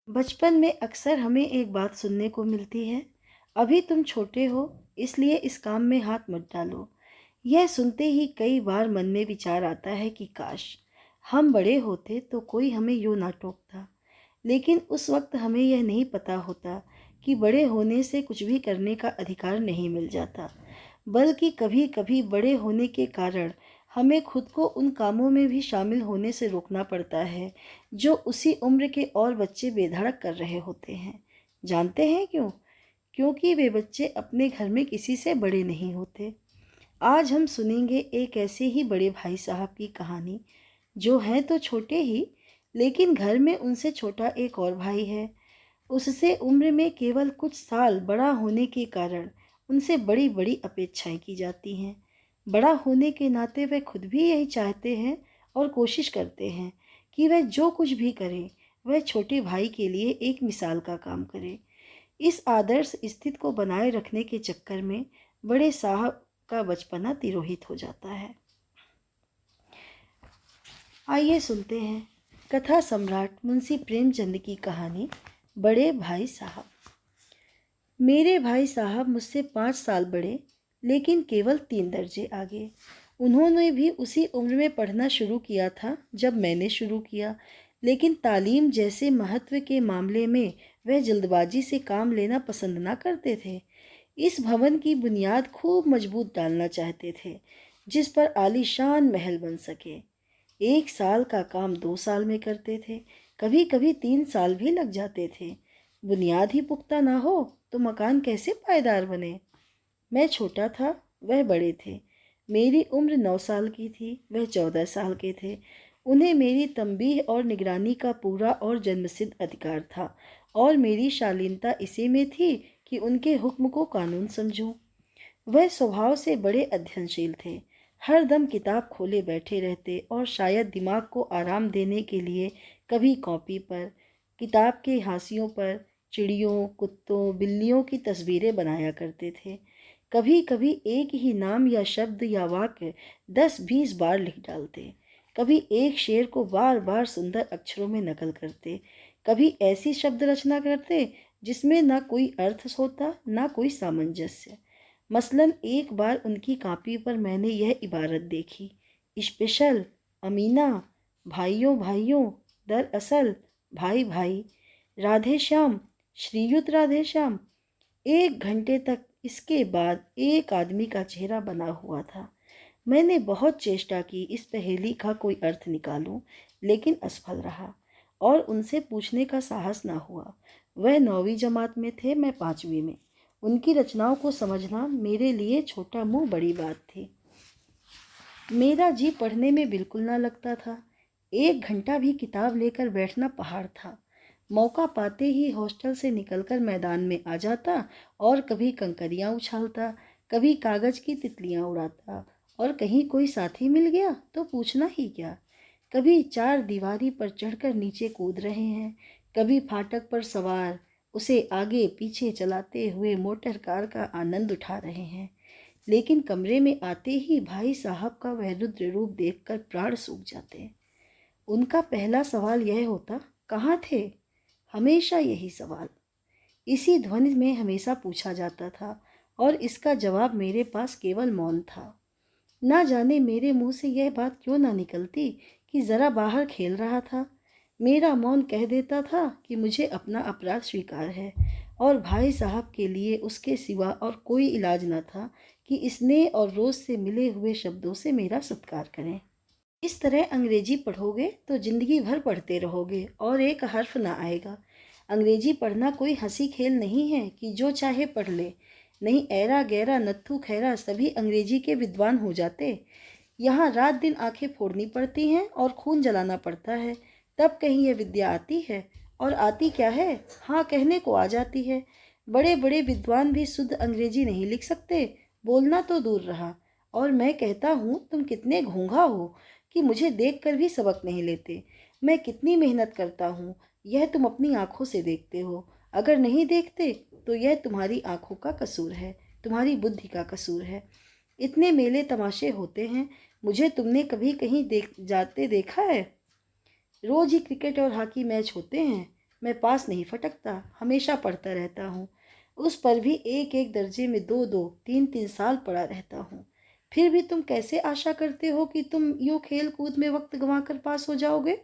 बचपन में अक्सर हमें एक बात सुनने को मिलती है, अभी तुम छोटे हो इसलिए इस काम में हाथ मत डालो। यह सुनते ही कई बार मन में विचार आता है कि काश हम बड़े होते तो कोई हमें यूं ना टोकता। लेकिन उस वक्त हमें यह नहीं पता होता कि बड़े होने से कुछ भी करने का अधिकार नहीं मिल जाता, बल्कि कभी कभी बड़े होने के कारण हमें खुद को उन कामों में भी शामिल होने से रोकना पड़ता है जो उसी उम्र के और बच्चे बेधड़क कर रहे होते हैं। जानते हैं क्यों? क्योंकि वे बच्चे अपने घर में किसी से बड़े नहीं होते। आज हम सुनेंगे एक ऐसे ही बड़े भाई साहब की कहानी जो हैं तो छोटे ही, लेकिन घर में उनसे छोटा एक और भाई है। उससे उम्र में केवल कुछ साल बड़ा होने के कारण उनसे बड़ी बड़ी अपेक्षाएं की जाती हैं। बड़ा होने के नाते वह खुद भी यही चाहते हैं और कोशिश करते हैं कि वह जो कुछ भी करें वह छोटे भाई के लिए एक मिसाल का काम करे। इस आदर्श स्थिति को बनाए रखने के चक्कर में बड़े साहब का बचपना तिरोहित हो जाता है। आइए सुनते हैं कथा सम्राट मुंशी प्रेमचंद की कहानी बड़े भाई साहब। मेरे भाई साहब मुझसे 5 साल बड़े, लेकिन केवल 3 दर्जे आगे। उन्होंने भी उसी उम्र में पढ़ना शुरू किया था जब मैंने शुरू किया, लेकिन तालीम जैसे महत्व के मामले में वह जल्दबाजी से काम लेना पसंद ना करते थे। इस भवन की बुनियाद खूब मजबूत डालना चाहते थे जिस पर आलीशान महल बन सके। 1 साल का काम 2 साल में करते थे, कभी कभी 3 साल भी लग जाते थे। बुनियाद ही पुख्ता ना हो तो मकान कैसे पायदार बने। मैं छोटा था, वह बड़े थे। मेरी उम्र 9 साल की थी, वह 14 साल के थे। उन्हें मेरी तंबीह और निगरानी का पूरा और जन्मसिद्ध अधिकार था, और मेरी शालीनता इसी में थी कि उनके हुक्म को कानून समझूं। वह स्वभाव से बड़े अध्ययनशील थे, हर दम किताब खोले बैठे रहते और शायद दिमाग को आराम देने के लिए कभी कॉपी पर, किताब के हाशियों पर चिड़ियों, कुत्तों, बिल्लियों की तस्वीरें बनाया करते थे। कभी कभी एक ही नाम या शब्द या वाक्य 10-20 बार लिख डालते। कभी एक शेर को बार बार सुंदर अक्षरों में नकल करते। कभी ऐसी शब्द रचना करते जिसमें ना कोई अर्थ होता ना कोई सामंजस्य। मसलन एक बार उनकी कॉपी पर मैंने यह इबारत देखी, स्पेशल, अमीना, भाइयों भाइयों, दरअसल, भाई भाई, राधे श्याम, श्रीयुत राधे श्याम। 1 घंटे तक इसके बाद एक आदमी का चेहरा बना हुआ था। मैंने बहुत चेष्टा की इस पहेली का कोई अर्थ निकालूं, लेकिन असफल रहा और उनसे पूछने का साहस ना हुआ। वह 9वीं जमात में थे, मैं 5वीं में। उनकी रचनाओं को समझना मेरे लिए छोटा मुंह बड़ी बात थी। मेरा जी पढ़ने में बिल्कुल ना लगता था। 1 घंटा भी किताब लेकर बैठना पहाड़ था। मौका पाते ही हॉस्टल से निकलकर मैदान में आ जाता और कभी कंकरियां उछालता, कभी कागज की तितलियां उड़ाता, और कहीं कोई साथी मिल गया तो पूछना ही क्या। कभी 4 दीवारी पर चढ़कर नीचे कूद रहे हैं, कभी फाटक पर सवार उसे आगे पीछे चलाते हुए मोटर कार का आनंद उठा रहे हैं। लेकिन कमरे में आते ही भाई साहब का वह रुद्र रूप देखकर प्राण सूख जाते। उनका पहला सवाल यह होता, कहाँ थे? हमेशा यही सवाल इसी ध्वनि में हमेशा पूछा जाता था, और इसका जवाब मेरे पास केवल मौन था। ना जाने मेरे मुंह से यह बात क्यों ना निकलती कि जरा बाहर खेल रहा था। मेरा मौन कह देता था कि मुझे अपना अपराध स्वीकार है, और भाई साहब के लिए उसके सिवा और कोई इलाज न था कि स्नेह और रोज से मिले हुए शब्दों से मेरा सत्कार करें। इस तरह अंग्रेजी पढ़ोगे तो जिंदगी भर पढ़ते रहोगे और एक हर्फ ना आएगा। अंग्रेजी पढ़ना कोई हंसी खेल नहीं है कि जो चाहे पढ़ ले। नहीं, ऐरा गैरा नत्थु खैरा सभी अंग्रेजी के विद्वान हो जाते। यहाँ रात दिन आंखें फोड़नी पड़ती हैं और खून जलाना पड़ता है, तब कहीं यह विद्या आती है। और आती क्या है, हाँ कहने को आ जाती है। बड़े बड़े विद्वान भी शुद्ध अंग्रेजी नहीं लिख सकते, बोलना तो दूर रहा। और मैं कहता हूँ तुम कितने घोंघा हो कि मुझे देखकर भी सबक नहीं लेते। मैं कितनी मेहनत करता हूँ यह तुम अपनी आंखों से देखते हो। अगर नहीं देखते तो यह तुम्हारी आंखों का कसूर है, तुम्हारी बुद्धि का कसूर है। इतने मेले तमाशे होते हैं, मुझे तुमने कभी कहीं जाते देखा है? रोज ही क्रिकेट और हॉकी मैच होते हैं। मैं पास नहीं फटकता, हमेशा पढ़ता रहता हूँ। उस पर भी एक एक दर्जे में 2-2, 3-3 साल पढ़ा रहता हूँ। फिर भी तुम कैसे आशा करते हो कि तुम यूँ खेल कूद में वक्त गंवाकर पास हो जाओगे?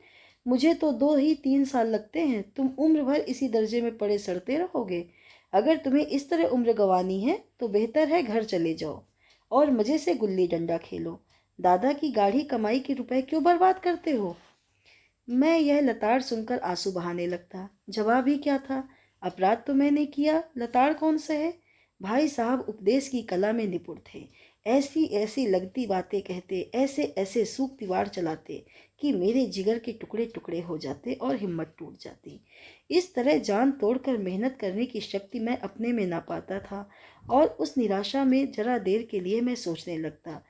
मुझे तो 2 ही 3 साल लगते हैं, तुम उम्र भर इसी दर्जे में पड़े सड़ते रहोगे। अगर तुम्हें इस तरह उम्र गंवानी है तो बेहतर है घर चले जाओ और मज़े से गुल्ली डंडा खेलो। दादा की गाढ़ी कमाई के रुपए क्यों बर्बाद करते हो? मैं यह लताड़ सुनकर आंसू बहाने लगता। जवाब ही क्या था? अपराध तो मैंने किया, लताड़ कौन सहे? भाई साहब उपदेश की कला में निपुण थे। ऐसी ऐसी लगती बातें कहते, ऐसे ऐसे सूक्ति वार चलाते कि मेरे जिगर के टुकड़े टुकड़े हो जाते और हिम्मत टूट जाती। इस तरह जान तोड़कर मेहनत करने की शक्ति मैं अपने में ना पाता था और उस निराशा में जरा देर के लिए मैं सोचने लगता,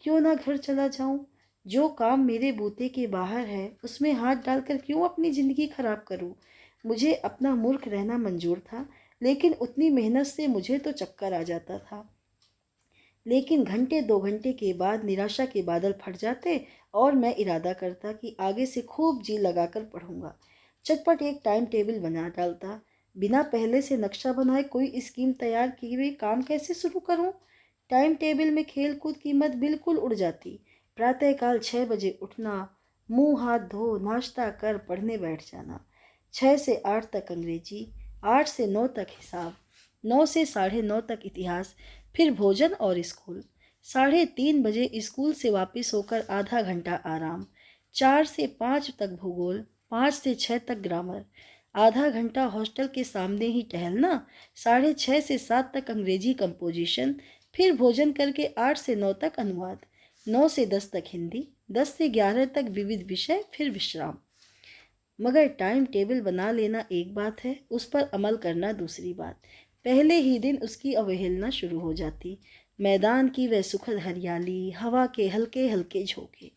क्यों ना घर चला जाऊं? जो काम मेरे बूते के बाहर है उसमें हाथ डालकर क्यों अपनी ज़िंदगी खराब करूं? मुझे अपना मूर्ख रहना मंजूर था, लेकिन उतनी मेहनत से मुझे तो चक्कर आ जाता था। लेकिन घंटे 2 घंटे के बाद निराशा के बादल फट जाते और मैं इरादा करता कि आगे से खूब जी लगाकर पढ़ूंगा। चटपट एक टाइम टेबल बना डालता। बिना पहले से नक्शा बनाए कोई स्कीम तैयार किए हुए काम कैसे शुरू करूं? टाइम टेबल में खेल कूद की मत बिल्कुल उड़ जाती। प्रातःकाल 6 बजे उठना, मुंह हाथ धो नाश्ता कर पढ़ने बैठ जाना। 6 से 8 तक अंग्रेजी, 8 से 9 तक हिसाब, 9 से 9:30 तक इतिहास, फिर भोजन और स्कूल। 3:30 बजे स्कूल से वापस होकर आधा घंटा आराम। 4 से 5 तक भूगोल, 5 से 6 तक ग्रामर, आधा घंटा हॉस्टल के सामने ही टहलना। 6:30 से 7 तक अंग्रेजी कंपोजिशन, फिर भोजन करके 8 से 9 तक अनुवाद, 9 से 10 तक हिंदी, 10 से 11 तक विविध विषय, फिर विश्राम। मगर टाइम टेबल बना लेना एक बात है, उस पर अमल करना दूसरी बात। पहले ही दिन उसकी अवहेलना शुरू हो जाती। मैदान की वह सुखद हरियाली, हवा के हल्के हल्के झोंके,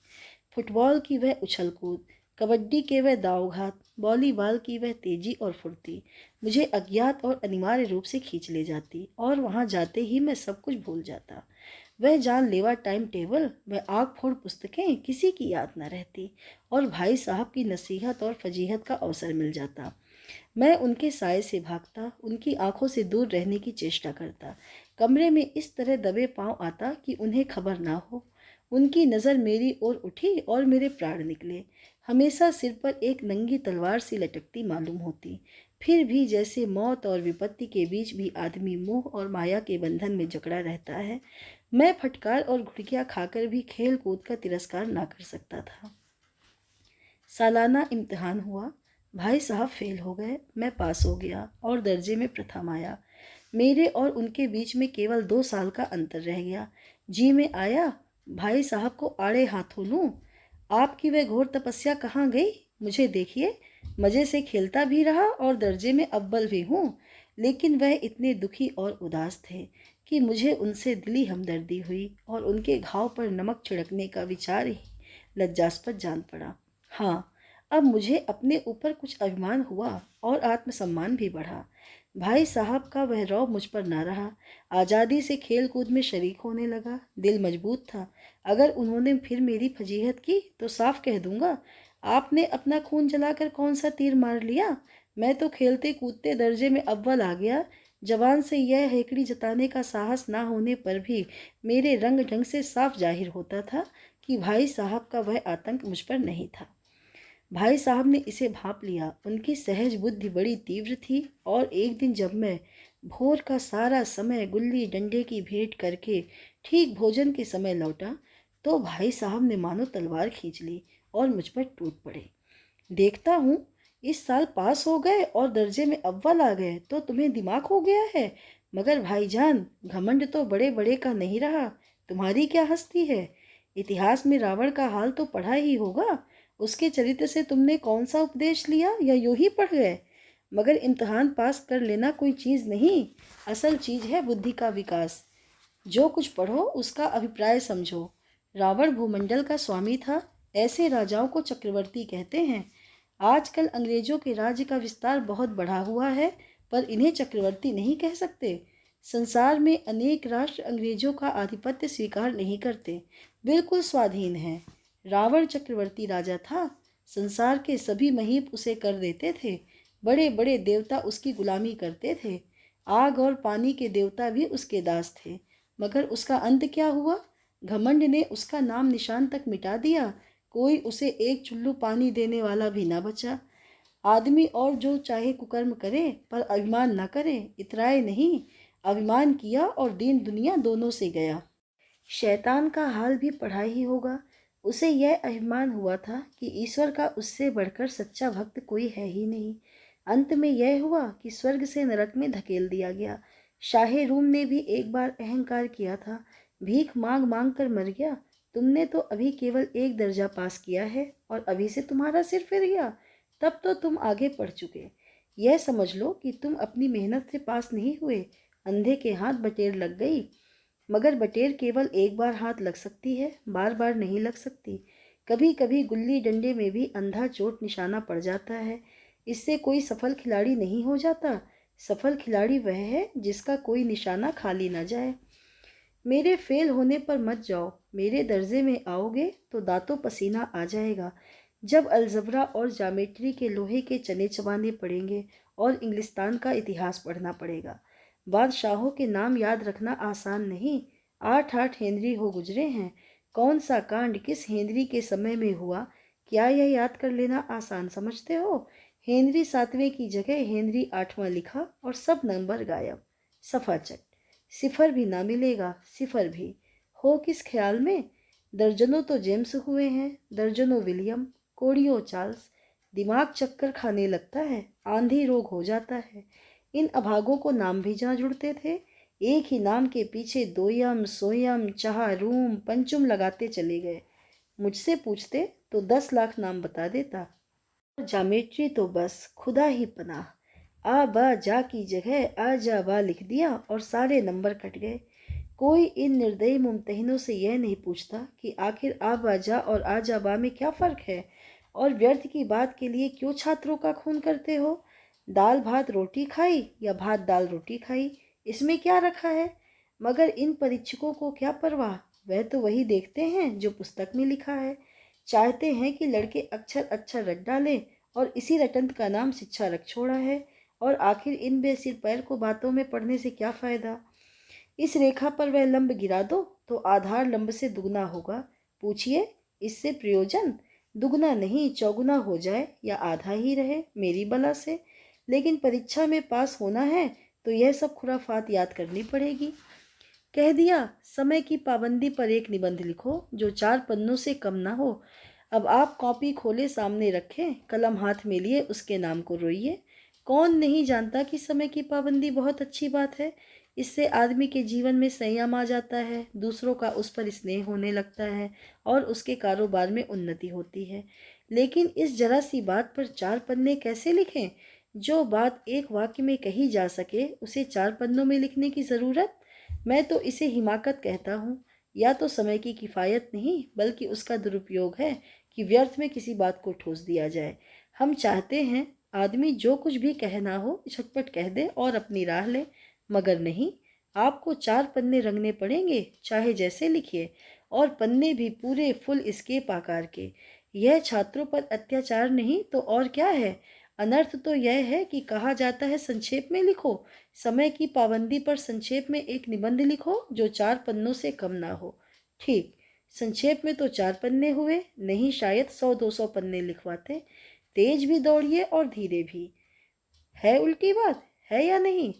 फुटबॉल की वह उछल कूद, कबड्डी के वह दांव-घात, वॉलीबॉल की वह तेजी और फुर्ती मुझे अज्ञात और अनिवार्य रूप से खींच ले जाती और वहां जाते ही मैं सब कुछ भूल जाता। वह जानलेवा टाइम टेबल, वह आँख फोड़ पुस्तकें किसी की याद न रहती और भाई साहब की नसीहत और फजीहत का अवसर मिल जाता। मैं उनके साय से भागता, उनकी आंखों से दूर रहने की चेष्टा करता। कमरे में इस तरह दबे पांव आता कि उन्हें खबर ना हो। उनकी नज़र मेरी ओर उठी और मेरे प्राण निकले। हमेशा सिर पर एक नंगी तलवार सी लटकती मालूम होती। फिर भी जैसे मौत और विपत्ति के बीच भी आदमी मोह और माया के बंधन में जकड़ा रहता है, मैं फटकार और घुड़कियां खाकर भी खेल कूद का तिरस्कार ना कर सकता था। सालाना इम्तिहान हुआ। भाई साहब फेल हो गए, मैं पास हो गया और दर्जे में प्रथम आया। मेरे और उनके बीच में केवल 2 साल का अंतर रह गया। जी में आया भाई साहब को आड़े हाथों लूं। आपकी वह घोर तपस्या कहाँ गई? मुझे देखिए, मज़े से खेलता भी रहा और दर्जे में अव्वल भी हूँ। लेकिन वह इतने दुखी और उदास थे कि मुझे उनसे दिली हमदर्दी हुई और उनके घाव पर नमक छिड़कने का विचार ही लज्जास्पद जान पड़ा। हाँ, अब मुझे अपने ऊपर कुछ अभिमान हुआ और आत्मसम्मान भी बढ़ा। भाई साहब का वह रौब मुझ पर ना रहा। आज़ादी से खेल कूद में शरीक होने लगा। दिल मजबूत था। अगर उन्होंने फिर मेरी फजीहत की तो साफ कह दूंगा, आपने अपना खून जलाकर कौन सा तीर मार लिया? मैं तो खेलते कूदते दर्जे में अव्वल आ गया। जवान से यह हेकड़ी जताने का साहस ना होने पर भी मेरे रंग ढंग से साफ जाहिर होता था कि भाई साहब का वह आतंक मुझ पर नहीं था। भाई साहब ने इसे भांप लिया। उनकी सहज बुद्धि बड़ी तीव्र थी और एक दिन जब मैं भोर का सारा समय गुल्ली डंडे की भेंट करके ठीक भोजन के समय लौटा तो भाई साहब ने मानो तलवार खींच ली और मुझ पर टूट पड़े। देखता हूँ इस साल पास हो गए और दर्जे में अव्वल आ गए तो तुम्हें दिमाग हो गया है। मगर भाईजान, घमंड तो बड़े बड़े का नहीं रहा। तुम्हारी क्या हस्ती है? इतिहास में रावण का हाल तो पढ़ा ही होगा। उसके चरित्र से तुमने कौन सा उपदेश लिया या यूं ही पढ़ गए? मगर इम्तहान पास कर लेना कोई चीज़ नहीं, असल चीज़ है बुद्धि का विकास। जो कुछ पढ़ो उसका अभिप्राय समझो। रावण भूमंडल का स्वामी था। ऐसे राजाओं को चक्रवर्ती कहते हैं। आजकल अंग्रेजों के राज्य का विस्तार बहुत बढ़ा हुआ है, पर इन्हें चक्रवर्ती नहीं कह सकते। संसार में अनेक राष्ट्र अंग्रेजों का आधिपत्य स्वीकार नहीं करते, बिल्कुल स्वाधीन हैं। रावण चक्रवर्ती राजा था। संसार के सभी महीप उसे कर देते थे। बड़े बड़े देवता उसकी गुलामी करते थे। आग और पानी के देवता भी उसके दास थे। मगर उसका अंत क्या हुआ? घमंड ने उसका नाम निशान तक मिटा दिया। कोई उसे एक चुल्लू पानी देने वाला भी ना बचा। आदमी और जो चाहे कुकर्म करे, पर अभिमान न करे। इतराए नहीं, अभिमान किया और दीन दुनिया दोनों से गया। शैतान का हाल भी पढ़ा ही होगा। उसे यह अभिमान हुआ था कि ईश्वर का उससे बढ़कर सच्चा भक्त कोई है ही नहीं। अंत में यह हुआ कि स्वर्ग से नरक में धकेल दिया गया। शाहे रूम ने भी एक बार अहंकार किया था, भीख मांग मांग कर मर गया। तुमने तो अभी केवल एक दर्जा पास किया है और अभी से तुम्हारा सिर फिर गया। तब तो तुम आगे बढ़ चुके। यह समझ लो कि तुम अपनी मेहनत से पास नहीं हुए। अंधे के हाथ बटेर लग गई। मगर बटेर केवल एक बार हाथ लग सकती है, बार बार नहीं लग सकती। कभी कभी गुल्ली डंडे में भी अंधा चोट निशाना पड़ जाता है। इससे कोई सफल खिलाड़ी नहीं हो जाता। सफल खिलाड़ी वह है जिसका कोई निशाना खाली न जाए। मेरे फेल होने पर मत जाओ। मेरे दर्जे में आओगे तो दांतों पसीना आ जाएगा। जब अलजबरा और जामेट्री के लोहे के चने चबाने पड़ेंगे और इंग्लिस्तान का इतिहास पढ़ना पड़ेगा। बादशाहों के नाम याद रखना आसान नहीं। 8-8 हेनरी हो गुजरे हैं। कौन सा कांड किस हेनरी के समय में हुआ, क्या यह याद कर लेना आसान समझते हो? हेनरी 7वें की जगह हेनरी 8वां लिखा और सब नंबर गायब। सफा चट। सिफर भी ना मिलेगा, सिफर भी। हो किस ख्याल में? दर्जनों तो जेम्स हुए हैं, दर्जनों विलियम, कोड़ियों चार्ल्स। दिमाग चक्कर खाने लगता है, आंधी रोग हो जाता है। इन अभागों को नाम भी जहाँ जुड़ते थे। एक ही नाम के पीछे दोयम सोयम चहारूम पंचुम लगाते चले गए। मुझसे पूछते तो 10 लाख नाम बता देता। जामेट्री तो बस खुदा ही पनाह। आ बा जा की जगह आ जा बा लिख दिया और सारे नंबर कट गए। कोई इन निर्दयी मुमतहिनों से यह नहीं पूछता कि आखिर आ बा जा और आ जा बा में क्या फ़र्क है, और व्यर्थ की बात के लिए क्यों छात्रों का खून करते हो? दाल भात रोटी खाई या भात दाल रोटी खाई, इसमें क्या रखा है? मगर इन परीक्षकों को क्या परवाह? वह तो वही देखते हैं जो पुस्तक में लिखा है। चाहते हैं कि लड़के अक्षर अक्षर रट डालें, और इसी रटंत का नाम शिक्षा रख छोड़ा है। और आखिर इन बेसिर पैर को बातों में पढ़ने से क्या फ़ायदा? इस रेखा पर वह लंब गिरा दो तो आधार लंब से दुगना होगा। पूछिए, इससे प्रयोजन? दुगना नहीं चौगुना हो जाए या आधा ही रहे, मेरी बला से। लेकिन परीक्षा में पास होना है तो यह सब खुराफात याद करनी पड़ेगी। कह दिया, समय की पाबंदी पर एक निबंध लिखो जो 4 पन्नों से कम ना हो। अब आप कॉपी खोले सामने रखें, कलम हाथ में लिए उसके नाम को रोइए। कौन नहीं जानता कि समय की पाबंदी बहुत अच्छी बात है। इससे आदमी के जीवन में संयम आ जाता है, दूसरों का उस पर स्नेह होने लगता है और उसके कारोबार में उन्नति होती है। लेकिन इस जरा सी बात पर 4 पन्ने कैसे लिखें? जो बात एक वाक्य में कही जा सके उसे 4 पन्नों में लिखने की ज़रूरत? मैं तो इसे हिमाकत कहता हूँ। या तो समय की किफ़ायत नहीं बल्कि उसका दुरुपयोग है कि व्यर्थ में किसी बात को ठोस दिया जाए। हम चाहते हैं आदमी जो कुछ भी कहना हो झटपट कह दे और अपनी राह ले, मगर नहीं। आपको 4 पन्ने रंगने पड़ेंगे, चाहे जैसे लिखिए, और पन्ने भी पूरे फुल स्केप आकार के। यह छात्रों पर अत्याचार नहीं तो और क्या है? अनर्थ तो यह है कि कहा जाता है संक्षेप में लिखो। समय की पाबंदी पर संक्षेप में एक निबंध लिखो जो 4 पन्नों से कम ना हो। ठीक, संक्षेप में तो 4 पन्ने हुए, नहीं शायद 100-200 पन्ने लिखवाते। तेज भी दौड़िए और धीरे भी। है उल्टी बात, है या नहीं?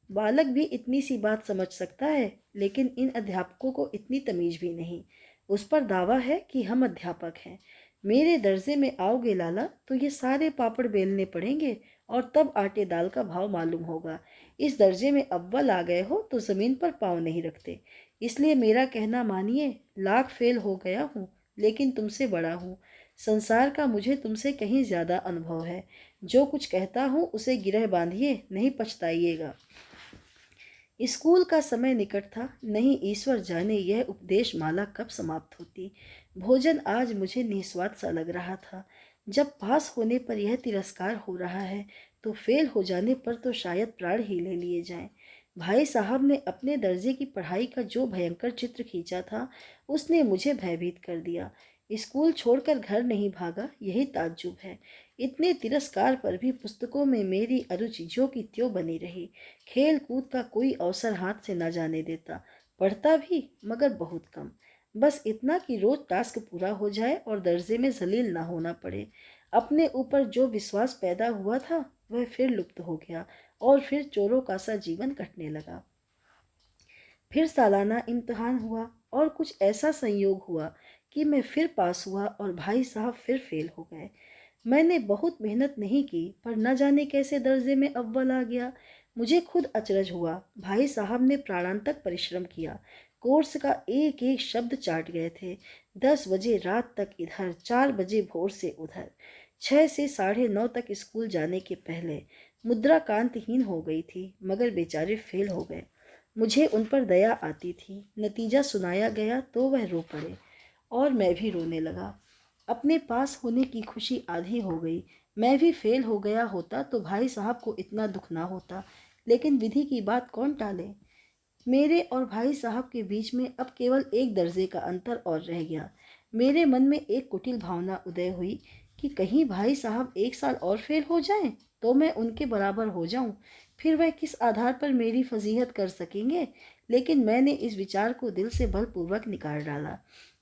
बालक भी इतनी सी बात समझ सकता है, लेकिन इन अध्यापकों को इतनी तमीज भी नहीं। उस पर दावा है कि हम अध्यापक हैं। मेरे दर्जे में आओगे लाला तो ये सारे पापड़ बेलने पड़ेंगे और तब आटे दाल का भाव मालूम होगा। इस दर्जे में अव्वल आ गए हो तो ज़मीन पर पाँव नहीं रखते। इसलिए मेरा कहना मानिए, लाख फेल हो गया हूँ लेकिन तुमसे बड़ा हूँ। संसार का मुझे तुमसे कहीं ज़्यादा अनुभव है। जो कुछ कहता हूँ उसे गिरह बांधिए, नहीं पछताइएगा। स्कूल का समय निकट था, नहीं ईश्वर जाने यह उपदेश माला कब समाप्त होती। भोजन आज मुझे निस्वाद सा लग रहा था। जब पास होने पर यह तिरस्कार हो रहा है तो फेल हो जाने पर तो शायद प्राण ही ले लिए जाएं। भाई साहब ने अपने दर्जे की पढ़ाई का जो भयंकर चित्र खींचा था उसने मुझे भयभीत कर दिया। स्कूल छोड़कर घर नहीं भागा, यही ताज्जुब है। इतने तिरस्कार पर भी पुस्तकों में मेरी अरुचि जो की त्यों बनी रही। खेल कूद का कोई अवसर हाथ से न जाने देता। पढ़ता भी मगर बहुत कम। बस इतना कि रोज टास्क पूरा हो जाए और दर्जे में जलील ना होना पड़े। अपने ऊपर जो विश्वास पैदा हुआ था वह फिर लुप्त हो गया और फिर चोरों का सा जीवन कटने लगा। फिर सालाना इम्तिहान हुआ और कुछ ऐसा संयोग हुआ कि मैं फिर पास हुआ और भाई साहब फिर फेल हो गए। मैंने बहुत मेहनत नहीं की पर न जाने कैसे दर्जे में अव्वल आ गया। मुझे खुद अचरज हुआ। भाई साहब ने प्राणांतक परिश्रम किया। कोर्स का एक एक शब्द चाट गए थे। 10 बजे रात तक इधर, 4 बजे भोर से उधर, 6 से 9:30 तक स्कूल जाने के पहले। मुद्रा कांतहीन हो गई थी मगर बेचारे फेल हो गए। मुझे उन पर दया आती थी। नतीजा सुनाया गया तो वह रो पड़े और मैं भी रोने लगा। अपने पास होने की खुशी आधी हो गई। मैं भी फेल हो गया होता तो भाई साहब को इतना दुख ना होता, लेकिन विधि की बात कौन टाले। मेरे और भाई साहब के बीच में अब केवल एक दर्जे का अंतर और रह गया। मेरे मन में एक कुटिल भावना उदय हुई कि कहीं भाई साहब एक साल और फेल हो जाएं तो मैं उनके बराबर हो जाऊं। फिर वह किस आधार पर मेरी फजीहत कर सकेंगे। लेकिन मैंने इस विचार को दिल से बलपूर्वक निकाल डाला।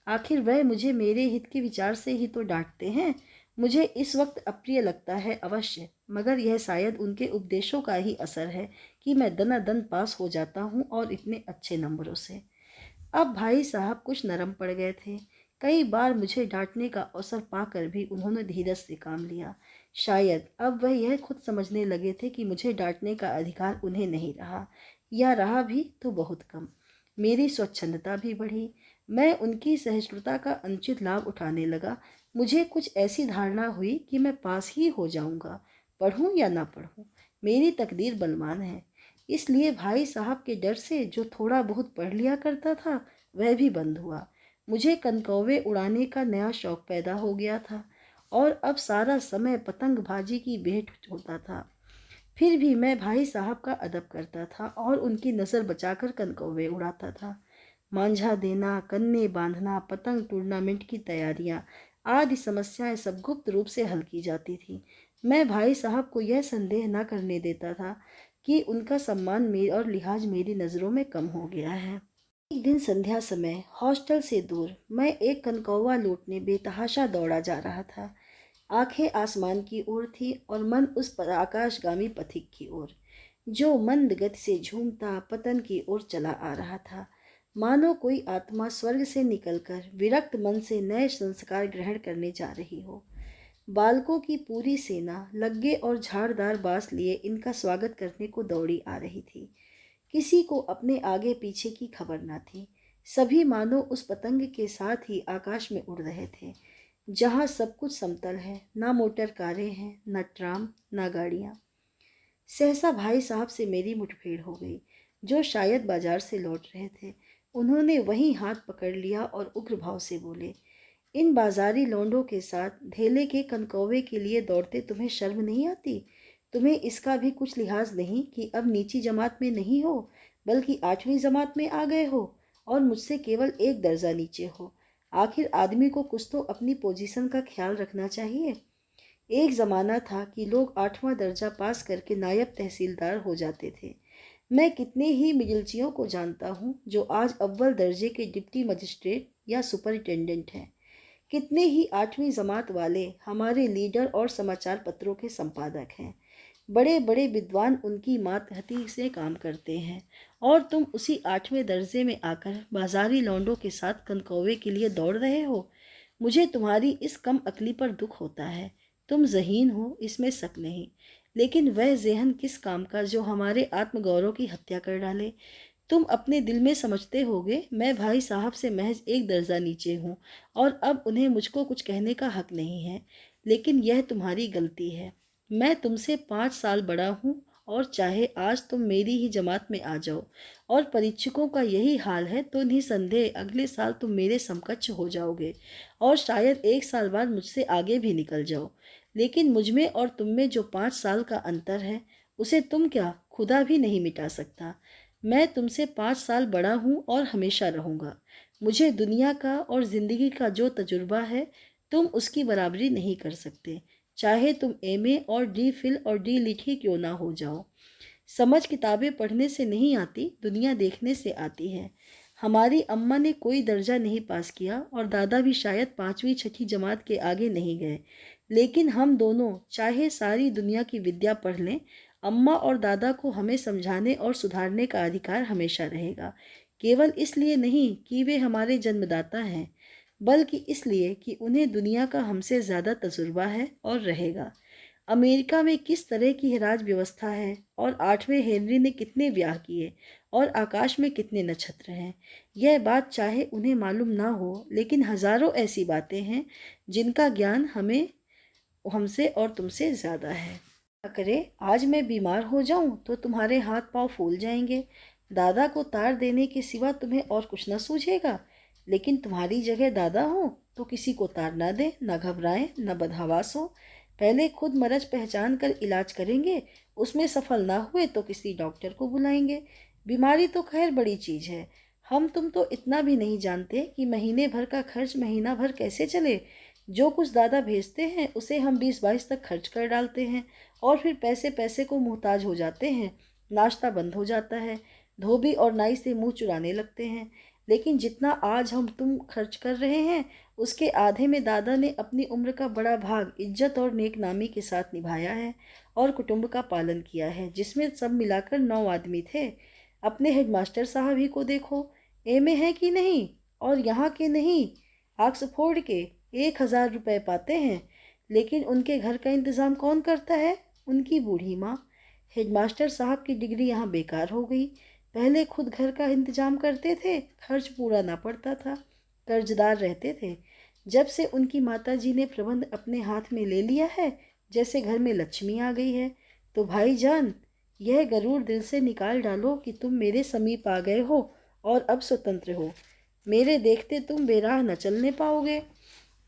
आखिर वह मुझे मेरे हित के विचार से ही तो डांटते हैं। मुझे इस वक्त अप्रिय लगता है अवश्य, मगर यह शायद उनके उपदेशों का ही असर है कि मैं दनादन पास हो जाता हूँ और इतने अच्छे नंबरों से। अब भाई साहब कुछ नरम पड़ गए थे। कई बार मुझे डांटने का अवसर पाकर भी उन्होंने धीरज से काम लिया। शायद अब वह यह खुद समझने लगे थे कि मुझे डांटने का अधिकार उन्हें नहीं रहा, या रहा भी तो बहुत कम। मेरी स्वच्छंदता भी बढ़ी। मैं उनकी सहिष्णुता का अनुचित लाभ उठाने लगा। मुझे कुछ ऐसी धारणा हुई कि मैं पास ही हो जाऊंगा, पढ़ूं या ना पढ़ूं। मेरी तकदीर बलवान है। इसलिए भाई साहब के डर से जो थोड़ा बहुत पढ़ लिया करता था वह भी बंद हुआ। मुझे कनकौवे उड़ाने का नया शौक पैदा हो गया था और अब सारा समय पतंगबाजी की भेंट होता था। फिर भी मैं भाई साहब का अदब करता था और उनकी नज़र बचाकर कनकौवे उड़ाता था। मांझा देना, कन्ने बांधना, पतंग टूर्नामेंट की तैयारियां आदि समस्याएं सब गुप्त रूप से हल की जाती थी। मैं भाई साहब को यह संदेह न करने देता था कि उनका सम्मान मेरी और लिहाज मेरी नज़रों में कम हो गया है। एक दिन संध्या समय हॉस्टल से दूर मैं एक कनकौवा लूटने बेतहाशा दौड़ा जा रहा था। आंखें आसमान की ओर थी और मन उस पर आकाशगामी पथिक की ओर, जो मंद गति से झूमता पतन की ओर चला आ रहा था। मानो कोई आत्मा स्वर्ग से निकलकर विरक्त मन से नए संस्कार ग्रहण करने जा रही हो। बालकों की पूरी सेना लग्गे और झाड़दार बांस लिए इनका स्वागत करने को दौड़ी आ रही थी। किसी को अपने आगे पीछे की खबर न थी। सभी मानो उस पतंग के साथ ही आकाश में उड़ रहे थे, जहाँ सब कुछ समतल है, ना मोटर कारें हैं, ना ट्राम, ना गाड़ियाँ। सहसा भाई साहब से मेरी मुठभेड़ हो गई, जो शायद बाजार से लौट रहे थे। उन्होंने वहीं हाथ पकड़ लिया और उग्र भाव से बोले, इन बाजारी लौंडों के साथ धेले के कनकौवे के लिए दौड़ते तुम्हें शर्म नहीं आती? तुम्हें इसका भी कुछ लिहाज नहीं कि अब नीची जमात में नहीं हो बल्कि 8वीं जमात में आ गए हो और मुझसे केवल एक दर्जा नीचे हो। आखिर आदमी को कुछ तो अपनी पोजीशन का ख्याल रखना चाहिए। एक ज़माना था कि लोग 8वां दर्जा पास करके नायब तहसीलदार हो जाते थे। मैं कितने ही मिगिलचियों को जानता हूँ जो आज अव्वल दर्जे के डिप्टी मजिस्ट्रेट या सुपरिटेंडेंट हैं। कितने ही 8वीं जमात वाले हमारे लीडर और समाचार पत्रों के संपादक हैं। बड़े बड़े विद्वान उनकी मातहती से काम करते हैं और तुम उसी 8वें दर्जे में आकर बाजारी लौंडों के साथ कनकौवे के लिए दौड़ रहे हो। मुझे तुम्हारी इस कम अकली पर दुख होता है। तुम ज़हीन हो, इसमें शक नहीं, लेकिन वह ज़हन किस काम का जो हमारे आत्मगौरव की हत्या कर डाले। तुम अपने दिल में समझते होगे मैं भाई साहब से महज एक दर्जा नीचे हूँ और अब उन्हें मुझको कुछ कहने का हक नहीं है, लेकिन यह तुम्हारी गलती है। मैं तुमसे 5 साल बड़ा हूँ और चाहे आज तुम मेरी ही जमात में आ जाओ और परीक्षकों का यही हाल है तो निसंदेह अगले साल तुम मेरे समकक्ष हो जाओगे और शायद एक साल बाद मुझसे आगे भी निकल जाओ। लेकिन मुझमें और तुम में जो 5 साल का अंतर है उसे तुम क्या खुदा भी नहीं मिटा सकता। मैं तुमसे 5 साल बड़ा हूँ और हमेशा रहूँगा। मुझे दुनिया का और ज़िंदगी का जो तजुर्बा है तुम उसकी बराबरी नहीं कर सकते, चाहे तुम एमए और डी फिल और डी लिट ही क्यों ना हो जाओ। समझ किताबें पढ़ने से नहीं आती, दुनिया देखने से आती है। हमारी अम्मा ने कोई दर्जा नहीं पास किया और दादा भी शायद 5वीं 6ठी जमात के आगे नहीं गए, लेकिन हम दोनों चाहे सारी दुनिया की विद्या पढ़ लें, अम्मा और दादा को हमें समझाने और सुधारने का अधिकार हमेशा रहेगा। केवल इसलिए नहीं कि वे हमारे जन्मदाता हैं, बल्कि इसलिए कि उन्हें दुनिया का हमसे ज़्यादा तजुर्बा है और रहेगा। अमेरिका में किस तरह की राज व्यवस्था है और 8वें हेनरी ने कितने ब्याह किए और आकाश में कितने नक्षत्र हैं, यह बात चाहे उन्हें मालूम ना हो, लेकिन हजारों ऐसी बातें हैं जिनका ज्ञान हमें हमसे और तुमसे ज़्यादा है। अरे आज मैं बीमार हो जाऊं तो तुम्हारे हाथ पांव फूल जाएंगे, दादा को तार देने के सिवा तुम्हें और कुछ ना सूझेगा। लेकिन तुम्हारी जगह दादा हो तो किसी को तार ना दे, ना घबराए, ना बदहवास हो। पहले खुद मरज पहचान कर इलाज करेंगे, उसमें सफल ना हुए तो किसी डॉक्टर को बुलाएंगे। बीमारी तो खैर बड़ी चीज़ है, हम तुम तो इतना भी नहीं जानते कि महीने भर का खर्च महीना भर कैसे चले। जो कुछ दादा भेजते हैं उसे हम 20-22 तक खर्च कर डालते हैं और फिर पैसे पैसे को मोहताज हो जाते हैं। नाश्ता बंद हो जाता है, धोबी और नाई से मुंह चुराने लगते हैं। लेकिन जितना आज हम तुम खर्च कर रहे हैं उसके आधे में दादा ने अपनी उम्र का बड़ा भाग इज्जत और नेकनामी के साथ निभाया है और कुटुंब का पालन किया है, जिसमें सब मिलाकर 9 आदमी थे। अपने हेडमास्टर साहब ही को देखो, एमए है कि नहीं, और यहाँ के नहीं, ऑक्सफोर्ड के 1000 रुपये पाते हैं, लेकिन उनके घर का इंतज़ाम कौन करता है? उनकी बूढ़ी माँ। हेडमास्टर साहब की डिग्री यहाँ बेकार हो गई। पहले खुद घर का इंतजाम करते थे, खर्च पूरा ना पड़ता था, कर्जदार रहते थे। जब से उनकी माताजी ने प्रबंध अपने हाथ में ले लिया है, जैसे घर में लक्ष्मी आ गई है। तो भाईजान, यह गरूर दिल से निकाल डालो कि तुम मेरे समीप आ गए हो और अब स्वतंत्र हो। मेरे देखते तुम बेराह न चलने पाओगे।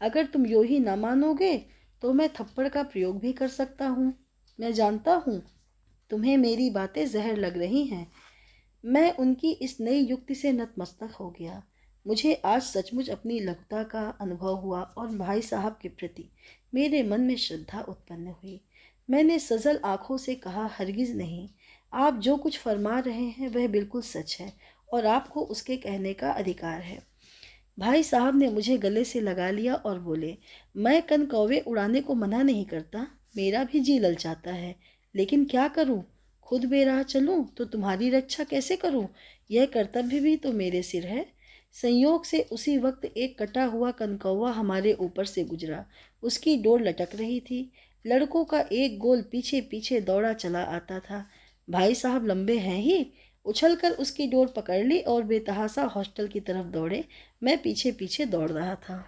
अगर तुम यूं ही ना मानोगे तो मैं थप्पड़ का प्रयोग भी कर सकता हूँ। मैं जानता हूँ तुम्हें मेरी बातें जहर लग रही हैं। मैं उनकी इस नई युक्ति से नतमस्तक हो गया। मुझे आज सचमुच अपनी लघुता का अनुभव हुआ और भाई साहब के प्रति मेरे मन में श्रद्धा उत्पन्न हुई। मैंने सजल आंखों से कहा, हरगिज नहीं, आप जो कुछ फरमा रहे हैं वह बिल्कुल सच है और आपको उसके कहने का अधिकार है। भाई साहब ने मुझे गले से लगा लिया और बोले, मैं कनकौवे उड़ाने को मना नहीं करता, मेरा भी जी ललचाता है, लेकिन क्या करूं? खुद बेराह चलूं तो तुम्हारी रक्षा कैसे करूं? यह कर्तव्य भी तो मेरे सिर है। संयोग से उसी वक्त एक कटा हुआ कनकौवा हमारे ऊपर से गुजरा। उसकी डोर लटक रही थी। लड़कों का एक गोल पीछे पीछे दौड़ा चला आता था। भाई साहब लंबे हैं ही, उछलकर उसकी डोर पकड़ ली और बेतहासा हॉस्टल की तरफ दौड़े। मैं पीछे पीछे दौड़ रहा था।